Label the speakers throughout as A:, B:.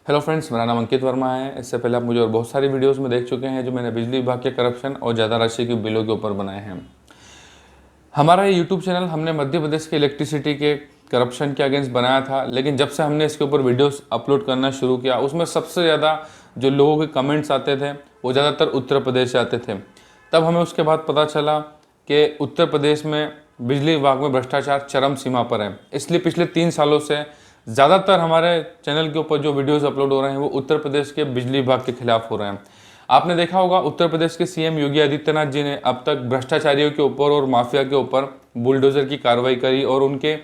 A: Hello friends, मेरा नाम अंकित वर्मा है। इससे पहले आप मुझे और बहुत सारी वीडियोस में देख चुके हैं जो मैंने बिजली विभाग के करप्शन और ज़्यादा राशि के बिलों के ऊपर बनाए हैं। हमारा ये यूट्यूब चैनल हमने मध्य प्रदेश के इलेक्ट्रिसिटी के करप्शन के अगेंस्ट बनाया था, लेकिन जब से हमने इसके ऊपर वीडियोस अपलोड करना शुरू किया उसमें सबसे ज़्यादा जो लोगों के कमेंट्स आते थे वो ज़्यादातर उत्तर प्रदेश से आते थे। तब हमें उसके बाद पता चला कि उत्तर प्रदेश में बिजली विभाग में भ्रष्टाचार चरम सीमा पर है। इसलिए पिछले 3 सालों से ज़्यादातर हमारे चैनल के ऊपर जो वीडियोस अपलोड हो रहे हैं वो उत्तर प्रदेश के बिजली विभाग के खिलाफ हो रहे हैं। आपने देखा होगा उत्तर प्रदेश के सीएम योगी आदित्यनाथ जी ने अब तक भ्रष्टाचारियों के ऊपर और माफिया के ऊपर बुलडोजर की कार्रवाई करी और उनके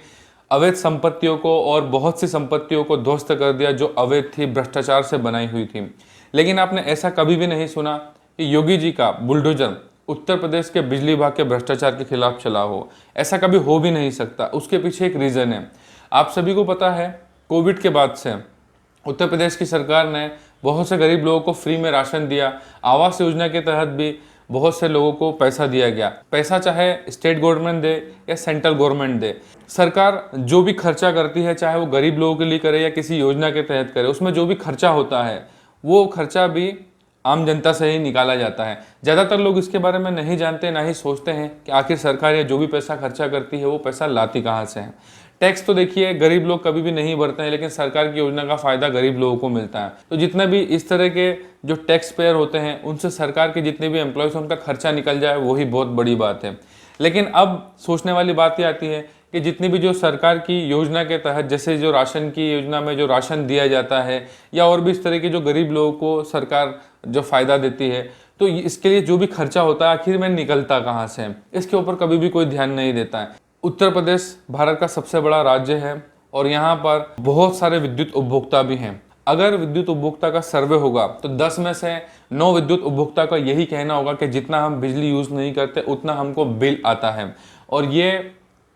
A: अवैध संपत्तियों को और बहुत सी संपत्तियों को ध्वस्त कर दिया जो अवैध थी, भ्रष्टाचार से बनाई हुई थी। लेकिन आपने ऐसा कभी भी नहीं सुना कि योगी जी का बुलडोजर उत्तर प्रदेश के बिजली विभाग के भ्रष्टाचार के खिलाफ चला हो। ऐसा कभी हो भी नहीं सकता। उसके पीछे एक रीज़न है। आप सभी को पता है, कोविड के बाद से उत्तर प्रदेश की सरकार ने बहुत से गरीब लोगों को फ्री में राशन दिया। आवास योजना के तहत भी बहुत से लोगों को पैसा दिया गया। पैसा चाहे स्टेट गवर्नमेंट दे या सेंट्रल गवर्नमेंट दे, सरकार जो भी खर्चा करती है, चाहे वो गरीब लोगों के लिए करे या किसी योजना के तहत करे, उसमें जो भी खर्चा होता है वो खर्चा भी आम जनता से ही निकाला जाता है। ज़्यादातर लोग इसके बारे में नहीं जानते, ना ही सोचते हैं कि आखिर सरकार ये जो भी पैसा खर्चा करती है वो पैसा लाती कहाँ से है। टैक्स तो देखिए गरीब लोग कभी भी नहीं भरते हैं, लेकिन सरकार की योजना का फायदा गरीब लोगों को मिलता है। तो जितने भी इस तरह के जो टैक्स पेयर होते हैं उनसे सरकार के जितने भी एम्प्लॉयज़ उनका खर्चा निकल जाए वही बहुत बड़ी बात है। लेकिन अब सोचने वाली बात ये आती है कि जितनी भी जो सरकार की योजना के तहत, जैसे जो राशन की योजना में जो राशन दिया जाता है या और भी इस तरह के जो गरीब लोगों को सरकार जो फ़ायदा देती है, तो इसके लिए जो भी खर्चा होता है आखिर में निकलता कहाँ से है, इसके ऊपर कभी भी कोई ध्यान नहीं देता है। उत्तर प्रदेश भारत का सबसे बड़ा राज्य है और यहाँ पर बहुत सारे विद्युत उपभोक्ता भी हैं। अगर विद्युत उपभोक्ता का सर्वे होगा तो 10 में से 9 विद्युत उपभोक्ता का यही कहना होगा कि जितना हम बिजली यूज़ नहीं करते उतना हमको बिल आता है। और ये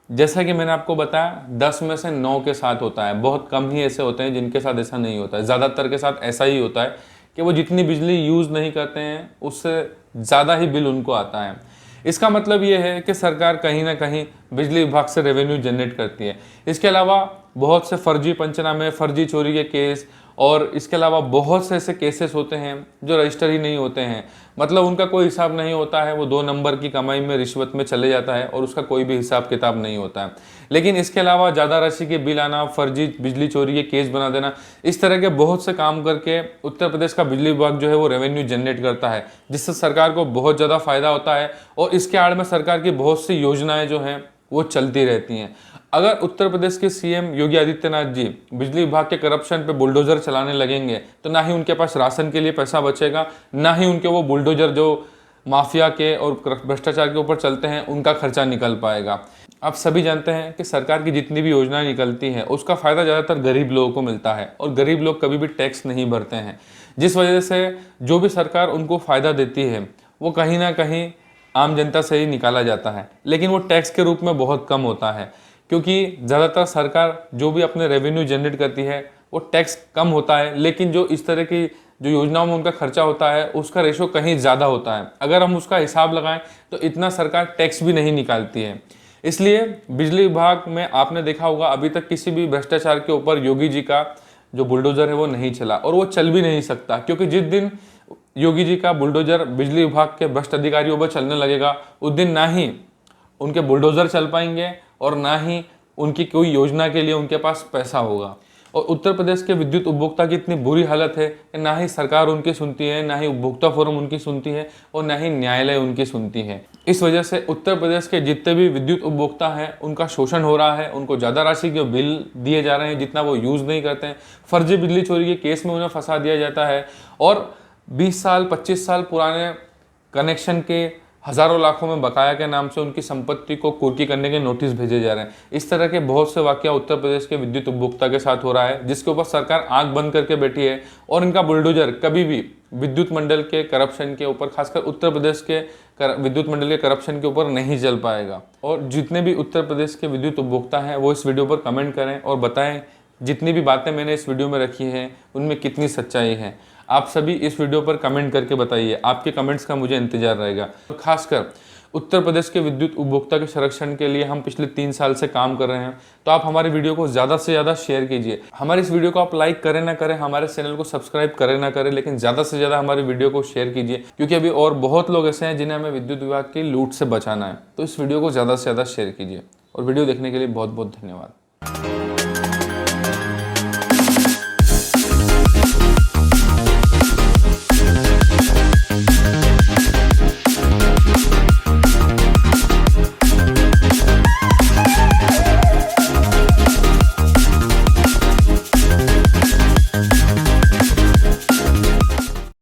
A: जैसा कि मैंने आपको बताया 10 में से 9 के साथ होता है। बहुत कम ही ऐसे होते हैं जिनके साथ ऐसा नहीं होता है। ज़्यादातर के साथ ऐसा ही होता है कि वो जितनी बिजली यूज़ नहीं करते हैं उससे ज़्यादा ही बिल उनको आता है। इसका मतलब ये है कि सरकार कहीं ना कहीं बिजली विभाग से रेवेन्यू जनरेट करती है। इसके अलावा बहुत से फर्जी पंचनामे, फर्जी चोरी के केस और इसके अलावा बहुत से ऐसे केसेस होते हैं जो रजिस्टर ही नहीं होते हैं। मतलब उनका कोई हिसाब नहीं होता है, वो 2 नंबर की कमाई में, रिश्वत में चले जाता है और उसका कोई भी हिसाब किताब नहीं होता है। लेकिन इसके अलावा ज़्यादा राशि के बिल आना, फर्जी बिजली चोरी के केस बना देना, इस तरह के बहुत से काम करके उत्तर प्रदेश का बिजली विभाग जो है वो रेवेन्यू जनरेट करता है, जिससे सरकार को बहुत ज़्यादा फायदा होता है और इसके आड़ में सरकार की बहुत सी योजनाएं जो हैं वो चलती रहती हैं। अगर उत्तर प्रदेश के सीएम योगी आदित्यनाथ जी बिजली विभाग के करप्शन पे बुलडोजर चलाने लगेंगे तो ना ही उनके पास राशन के लिए पैसा बचेगा, ना ही उनके वो बुलडोजर जो माफिया के और भ्रष्टाचार के ऊपर चलते हैं उनका खर्चा निकल पाएगा। आप सभी जानते हैं कि सरकार की जितनी भी योजनाएं निकलती हैं उसका फ़ायदा ज़्यादातर गरीब लोगों को मिलता है और गरीब लोग कभी भी टैक्स नहीं भरते हैं, जिस वजह से जो भी सरकार उनको फ़ायदा देती है वो कहीं ना कहीं आम जनता से ही निकाला जाता है। लेकिन वो टैक्स के रूप में बहुत कम होता है, क्योंकि ज़्यादातर सरकार जो भी अपने रेवेन्यू जनरेट करती है वो टैक्स कम होता है, लेकिन जो इस तरह की जो योजनाओं में उनका खर्चा होता है उसका रेशो कहीं ज़्यादा होता है। अगर हम उसका हिसाब लगाएं तो इतना सरकार टैक्स भी नहीं निकालती है। इसलिए बिजली विभाग में आपने देखा होगा अभी तक किसी भी भ्रष्टाचार के ऊपर योगी जी का जो बुलडोजर है वो नहीं चला और वो चल भी नहीं सकता, क्योंकि जिस दिन योगी जी का बुलडोजर बिजली विभाग के भ्रष्ट अधिकारियों पर चलने लगेगा उस दिन ना ही उनके बुलडोजर चल पाएंगे और ना ही उनकी कोई योजना के लिए उनके पास पैसा होगा। और उत्तर प्रदेश के विद्युत उपभोक्ता की इतनी बुरी हालत है कि ना ही सरकार उनकी सुनती है, ना ही उपभोक्ता फोरम उनकी सुनती है और ना ही न्यायालय उनकी सुनती है। इस वजह से उत्तर प्रदेश के जितने भी विद्युत उपभोक्ता हैं उनका शोषण हो रहा है। उनको ज़्यादा राशि के बिल दिए जा रहे हैं जितना वो यूज़ नहीं करते हैं। फर्जी बिजली चोरी के केस में उन्हें फंसा दिया जाता है और 20 साल 25 साल पुराने कनेक्शन के हज़ारों लाखों में बकाया के नाम से उनकी संपत्ति को कुर्की करने के नोटिस भेजे जा रहे हैं। इस तरह के बहुत से वाकया उत्तर प्रदेश के विद्युत उपभोक्ता के साथ हो रहा है, जिसके ऊपर सरकार आंख बंद करके बैठी है और इनका बुलडोजर कभी भी विद्युत मंडल के करप्शन के ऊपर, खासकर उत्तर प्रदेश के विद्युत मंडल के करप्शन के ऊपर नहीं चल पाएगा। और जितने भी उत्तर प्रदेश के विद्युत उपभोक्ता हैं वो इस वीडियो पर कमेंट करें और बताएं जितनी भी बातें मैंने इस वीडियो में रखी हैं उनमें कितनी सच्चाई है। आप सभी इस वीडियो पर कमेंट करके बताइए, आपके कमेंट्स का मुझे इंतजार रहेगा। खासकर उत्तर प्रदेश के विद्युत उपभोक्ता के संरक्षण के लिए हम पिछले 3 साल से काम कर रहे हैं। तो आप हमारी वीडियो को ज़्यादा से ज़्यादा शेयर कीजिए। हमारी इस वीडियो को आप लाइक करें ना करें, हमारे चैनल को सब्सक्राइब करें ना करें, लेकिन ज़्यादा से ज़्यादा हमारी वीडियो को शेयर कीजिए, क्योंकि अभी और बहुत लोग ऐसे हैं जिन्हें हमें विद्युत विभाग की लूट से बचाना है। तो इस वीडियो को ज़्यादा से ज़्यादा शेयर कीजिए और वीडियो देखने के लिए बहुत बहुत धन्यवाद।